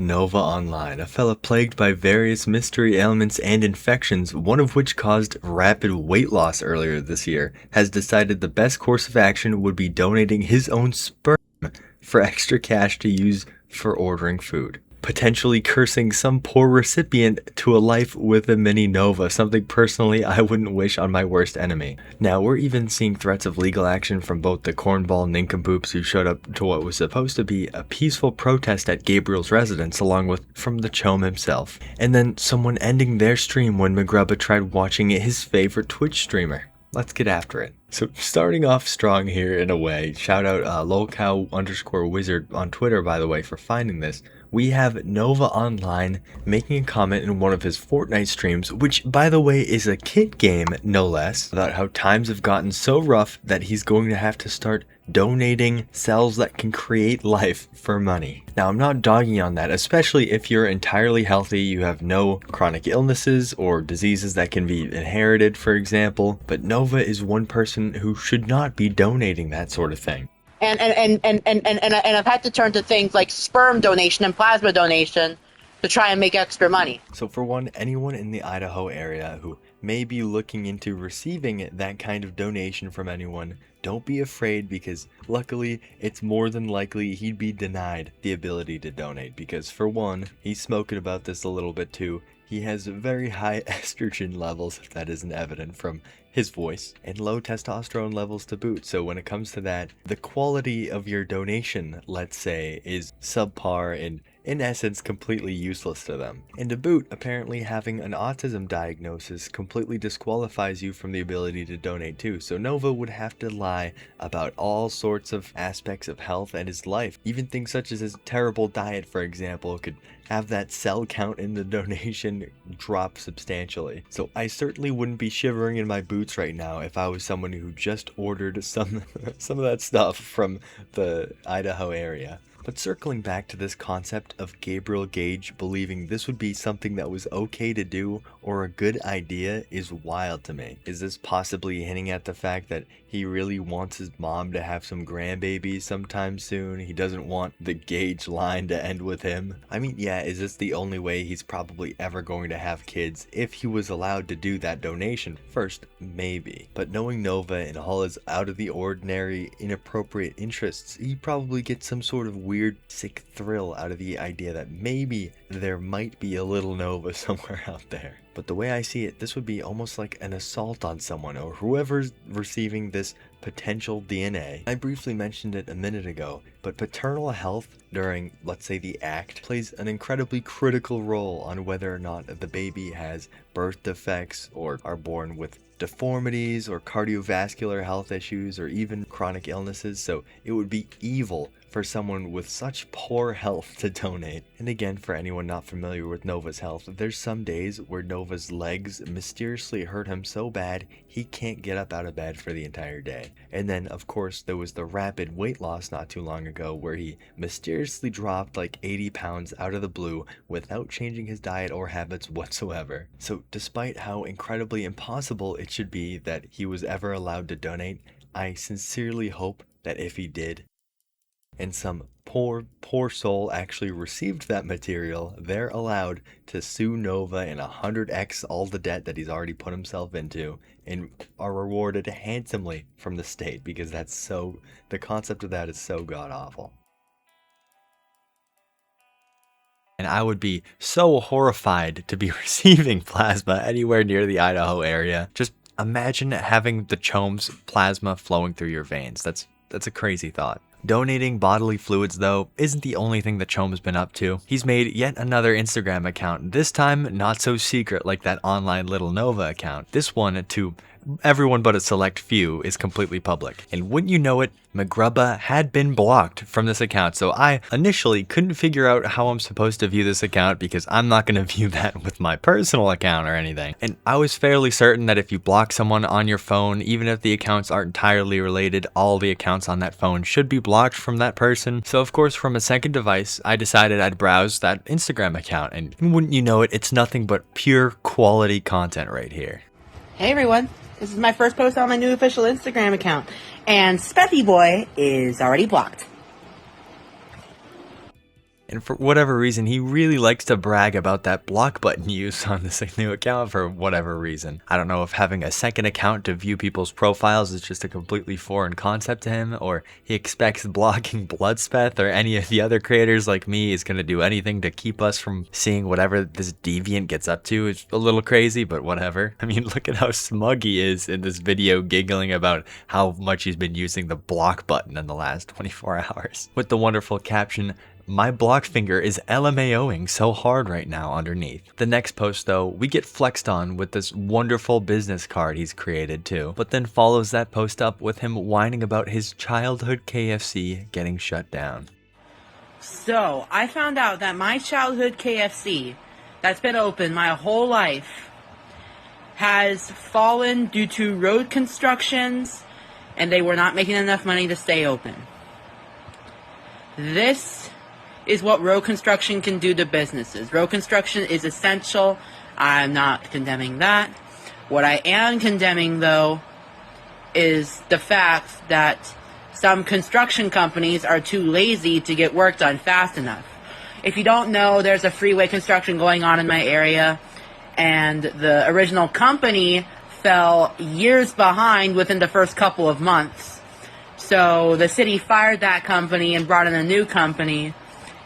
Nova Online, a fella plagued by various mystery ailments and infections, one of which caused rapid weight loss earlier this year, has decided the best course of action would be donating his own sperm for extra cash to use for ordering food, potentially cursing some poor recipient to a life with a mini Nova, something personally I wouldn't wish on my worst enemy. Now, we're even seeing threats of legal action from both the cornball nincompoops who showed up to what was supposed to be a peaceful protest at Gabriel's residence, along with from the chome himself, and then someone ending their stream when Mcgrubba tried watching his favorite Twitch streamer. Let's get after it. So starting off strong here in a way, shout out lolcow_wizard on Twitter, by the way, for finding this. We have Nova Online making a comment in one of his Fortnite streams, which by the way is a kit game no less, about how times have gotten so rough that he's going to have to start donating cells that can create life for money. Now, I'm not dogging on that, especially if you're entirely healthy, you have no chronic illnesses or diseases that can be inherited, for example, but Nova is one person who should not be donating that sort of thing. And I've had to turn to things like sperm donation and plasma donation to try and make extra money. So for one, anyone in the Idaho area who may be looking into receiving that kind of donation from anyone, don't be afraid, because luckily it's more than likely he'd be denied the ability to donate, because for one, he's smoking about this a little bit too. He has very high estrogen levels, if that isn't evident from his voice, and low testosterone levels to boot. So when it comes to that, the quality of your donation, let's say, is subpar and in essence completely useless to them. And to boot, apparently having an autism diagnosis completely disqualifies you from the ability to donate too. So Nova would have to lie about all sorts of aspects of health and his life. Even things such as his terrible diet, for example, could have that cell count in the donation drop substantially. So I certainly wouldn't be shivering in my boots right now if I was someone who just ordered some of that stuff from the Idaho area. But circling back to this concept of Gabriel Gage believing this would be something that was okay to do or a good idea is wild to me. Is this possibly hinting at the fact that he really wants his mom to have some grandbabies sometime soon? He doesn't want the Gage line to end with him? I mean, yeah, is this the only way he's probably ever going to have kids if he was allowed to do that donation? First, maybe. But knowing Nova and all his out of the ordinary, inappropriate interests, he probably gets some sort of weird, sick thrill out of the idea that maybe there might be a little Nova somewhere out there. But the way I see it, this would be almost like an assault on someone or whoever's receiving this potential DNA. I briefly mentioned it a minute ago, but paternal health during, let's say, the act plays an incredibly critical role on whether or not the baby has birth defects or are born with deformities or cardiovascular health issues or even chronic illnesses. So it would be evil for someone with such poor health to donate. And again, for anyone not familiar with Nova's health, there's some days where Nova's legs mysteriously hurt him so bad he can't get up out of bed for the entire day. And then of course there was the rapid weight loss not too long ago where he mysteriously dropped like 80 pounds out of the blue without changing his diet or habits whatsoever. So despite how incredibly impossible it should be that he was ever allowed to donate, I sincerely hope that if he did, and some poor soul actually received that material, they're allowed to sue Nova and 100x all the debt that he's already put himself into and are rewarded handsomely from the state, because the concept of that is so god awful. And I would be so horrified to be receiving plasma anywhere near the Idaho area. Just imagine having the chome's plasma flowing through your veins. That's a crazy thought. Donating bodily fluids, though, isn't the only thing that Chome's been up to. He's made yet another Instagram account, this time not so secret like that online Little Nova account. This one, to everyone but a select few, is completely public. And wouldn't you know it, Mcgrubba had been blocked from this account, so I initially couldn't figure out how I'm supposed to view this account because I'm not going to view that with my personal account or anything. And I was fairly certain that if you block someone on your phone, even if the accounts aren't entirely related, all the accounts on that phone should be blocked from that person. So of course, from a second device, I decided I'd browse that Instagram account, and wouldn't you know it, it's nothing but pure quality content right here. Hey everyone, this is my first post on my new official Instagram account, and Speppy Boy is already blocked. And for whatever reason, he really likes to brag about that block button use on this new account for whatever reason. I don't know if having a second account to view people's profiles is just a completely foreign concept to him, or he expects blocking Bloodspeth or any of the other creators like me is going to do anything to keep us from seeing whatever this deviant gets up to. It's a little crazy, but whatever. I mean, look at how smug he is in this video, giggling about how much he's been using the block button in the last 24 hours. With the wonderful caption, "My block finger is LMAOing so hard right now" underneath. The next post though, we get flexed on with this wonderful business card he's created too, but then follows that post up with him whining about his childhood KFC getting shut down. So, I found out that my childhood KFC, that's been open my whole life, has fallen due to road constructions, and they were not making enough money to stay open. This is what road construction can do to businesses. Road construction is essential. I'm not condemning that. What I am condemning, though, is the fact that some construction companies are too lazy to get work done fast enough. If you don't know, there's a freeway construction going on in my area, and the original company fell years behind within the first couple of months. So the city fired that company and brought in a new company,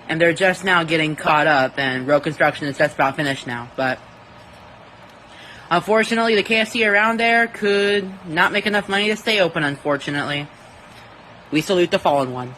and they're just now getting caught up, and road construction is just about finished now. But unfortunately, the KFC around there could not make enough money to stay open, unfortunately. We salute the fallen one.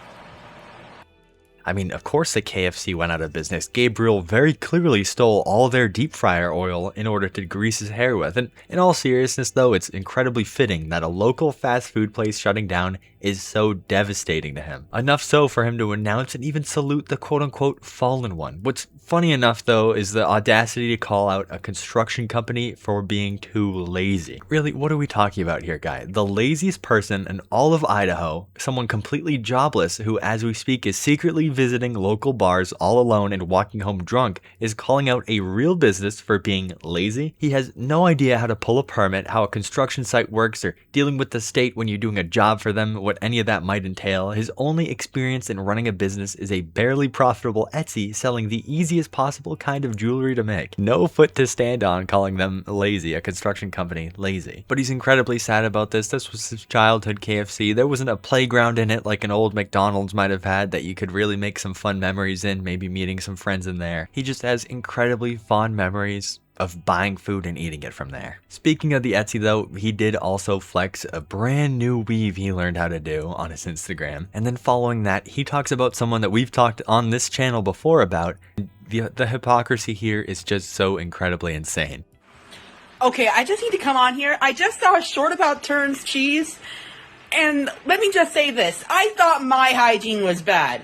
I mean, of course the KFC went out of business. Gabriel very clearly stole all their deep fryer oil in order to grease his hair with. And in all seriousness though, it's incredibly fitting that a local fast food place shutting down is so devastating to him. Enough so for him to announce and even salute the quote-unquote fallen one. What's funny enough though is the audacity to call out a construction company for being too lazy. Really, what are we talking about here, guy? The laziest person in all of Idaho, someone completely jobless who as we speak is secretly visiting local bars all alone and walking home drunk, is calling out a real business for being lazy. He has no idea how to pull a permit, how a construction site works, or dealing with the state when you're doing a job for them, what any of that might entail. His only experience in running a business is a barely profitable Etsy selling the easiest possible kind of jewelry to make. No foot to stand on calling them lazy, a construction company lazy. But he's incredibly sad about this. This was his childhood KFC. There wasn't a playground in it like an old McDonald's might have had that you could really make some fun memories in, maybe meeting some friends in there. He just has incredibly fond memories of buying food and eating it from there. Speaking of the Etsy though, he did also flex a brand new weave he learned how to do on his Instagram. And then following that, he talks about someone that we've talked on this channel before about. The hypocrisy here is just so incredibly insane. Okay, I just need to come on here. I just saw a short about Turn's cheese, and let me just say this. I thought my hygiene was bad.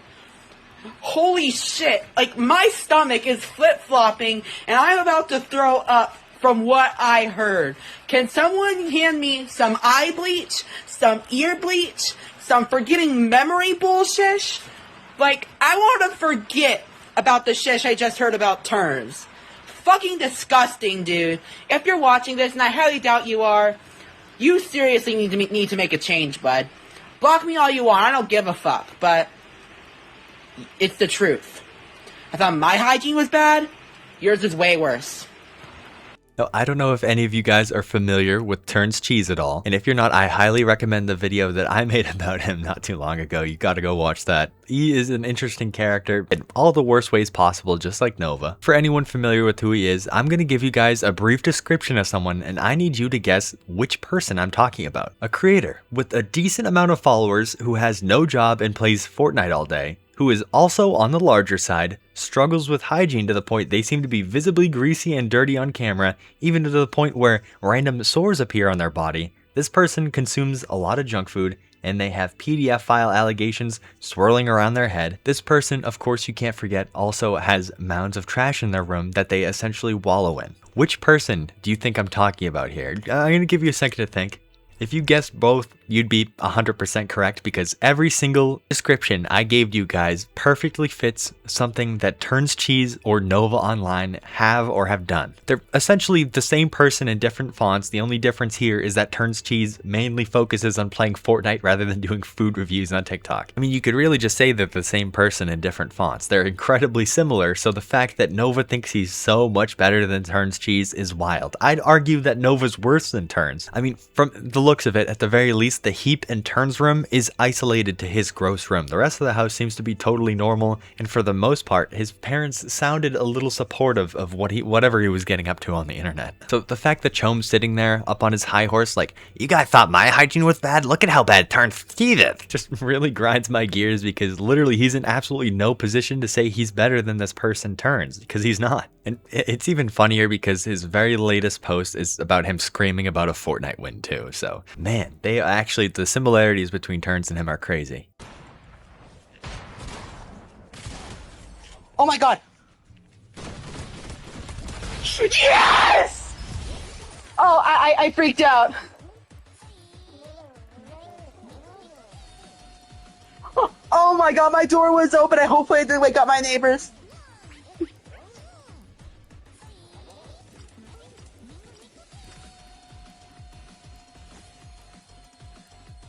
Holy shit, like my stomach is flip-flopping and I'm about to throw up from what I heard. Can someone hand me some eye bleach, some ear bleach, some forgetting memory bullshit? Like, I want to forget about the shish I just heard about terms. Fucking disgusting, dude. If you're watching this, and I highly doubt you are, you seriously need to make a change, bud. Block me all you want, I don't give a fuck, but it's the truth. I thought my hygiene was bad. Yours is way worse. Now, I don't know if any of you guys are familiar with Turn's Cheese at all, and if you're not, I highly recommend the video that I made about him not too long ago. You gotta go watch that. He is an interesting character in all the worst ways possible, just like Nova. For anyone familiar with who he is, I'm gonna give you guys a brief description of someone, and I need you to guess which person I'm talking about. A creator with a decent amount of followers who has no job and plays Fortnite all day, who is also on the larger side, struggles with hygiene to the point they seem to be visibly greasy and dirty on camera, even to the point where random sores appear on their body. This person consumes a lot of junk food, and they have PDF file allegations swirling around their head. This person, of course you can't forget, also has mounds of trash in their room that they essentially wallow in. Which person do you think I'm talking about here? I'm gonna give you a second to think. If you guessed both, you'd be 100% correct, because every single description I gave you guys perfectly fits something that Turns Cheese or Nova Online have or have done. They're essentially the same person in different fonts. The only difference here is that Turns Cheese mainly focuses on playing Fortnite rather than doing food reviews on TikTok. I mean, you could really just say they're the same person in different fonts. They're incredibly similar, so the fact that Nova thinks he's so much better than Turns Cheese is wild. I'd argue that Nova's worse than Turns. I mean, from the looks of it, at the very least, the heap in Turns' room is isolated to his gross room. The rest of the house seems to be totally normal, and for the most part, his parents sounded a little supportive of whatever he was getting up to on the internet. So the fact that Chome's sitting there up on his high horse like, you guys thought my hygiene was bad? Look at how bad Turns Cheese is, just really grinds my gears, because literally he's in absolutely no position to say he's better than this person Turns, because he's not. And it's even funnier because his very latest post is about him screaming about a Fortnite win too. So man, the similarities between Turns and him are crazy. Oh my god! Yes! Oh, I freaked out. Oh my god, my door was open. I hopefully I didn't wake up my neighbors.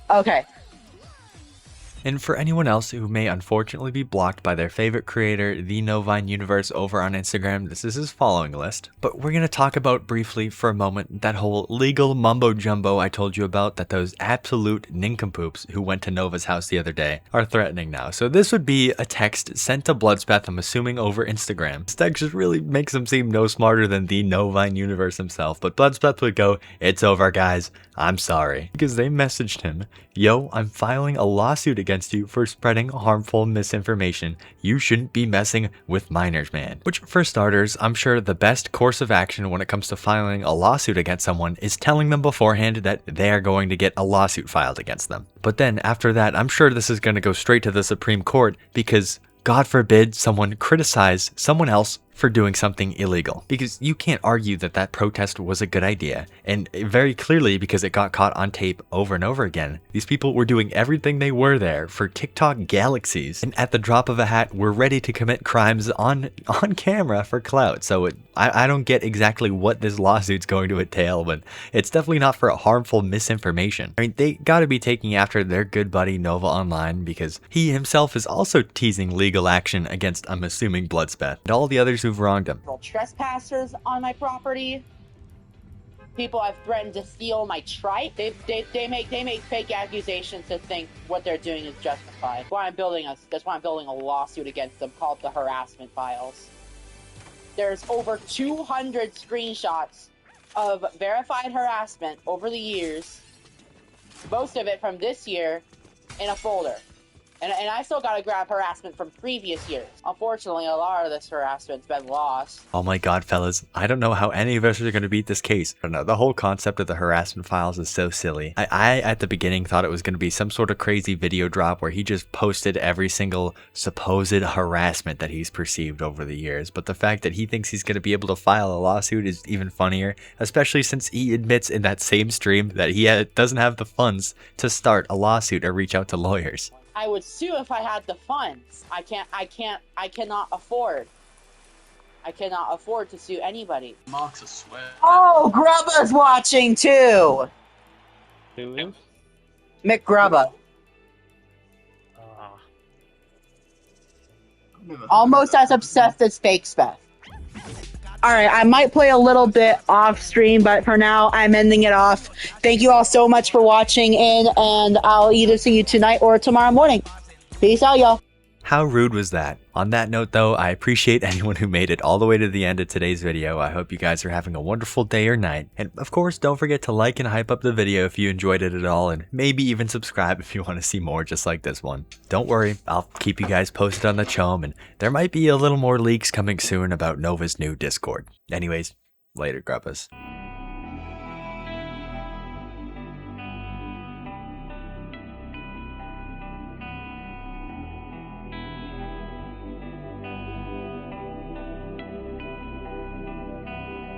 Okay. And for anyone else who may unfortunately be blocked by their favorite creator, the Novine Universe, over on Instagram, this is his following list. But we're going to talk about briefly for a moment that whole legal mumbo jumbo I told you about that those absolute nincompoops who went to Nova's house the other day are threatening now. So this would be a text sent to Bloodspeth, I'm assuming over Instagram. This text just really makes him seem no smarter than the Novine Universe himself. But Bloodspeth would go, "It's over, guys. I'm sorry." Because they messaged him, "Yo, I'm filing a lawsuit against you for spreading harmful misinformation. You shouldn't be messing with minors, man." Which, for starters, I'm sure the best course of action when it comes to filing a lawsuit against someone is telling them beforehand that they are going to get a lawsuit filed against them. But then after that, I'm sure this is going to go straight to the Supreme Court, because God forbid someone criticize someone else for doing something illegal, because you can't argue that that protest was a good idea. And very clearly, because it got caught on tape over and over again, these people were doing everything they were there for TikTok galaxies, and at the drop of a hat were ready to commit crimes on camera for clout. So I don't get exactly what this lawsuit's going to entail, but it's definitely not for harmful misinformation. I mean, they gotta be taking after their good buddy Nova Online, because he himself is also teasing legal action against, I'm assuming, Bloodspeth and all the others who've wronged him. Trespassers on my property. People have threatened to steal my trike. They make fake accusations to think what they're doing is justified. That's why I'm building a lawsuit against them called the harassment files. There's over 200 screenshots of verified harassment over the years, most of it from this year, in a folder. And I still gotta grab harassment from previous years. Unfortunately, a lot of this harassment's been lost. Oh my god, fellas. I don't know how any of us are going to beat this case. I don't know. The whole concept of the harassment files is so silly. I at the beginning, thought it was going to be some sort of crazy video drop where he just posted every single supposed harassment that he's perceived over the years. But the fact that he thinks he's going to be able to file a lawsuit is even funnier, especially since he admits in that same stream that he doesn't have the funds to start a lawsuit or reach out to lawyers. I would sue if I had the funds. I cannot afford to sue anybody. Mark's a sweat. Oh, Grubba's watching too! Who is? Mcgrubba. Almost as obsessed as Fake Speth. Alright, I might play a little bit off stream, but for now, I'm ending it off. Thank you all so much for watching in, and I'll either see you tonight or tomorrow morning. Peace out, y'all. How rude was that? On that note though, I appreciate anyone who made it all the way to the end of today's video. I hope you guys are having a wonderful day or night. And of course, don't forget to like and hype up the video if you enjoyed it at all, and maybe even subscribe if you want to see more just like this one. Don't worry, I'll keep you guys posted on the Chome, and there might be a little more leaks coming soon about Nova's new Discord. Anyways, later, Grubbas.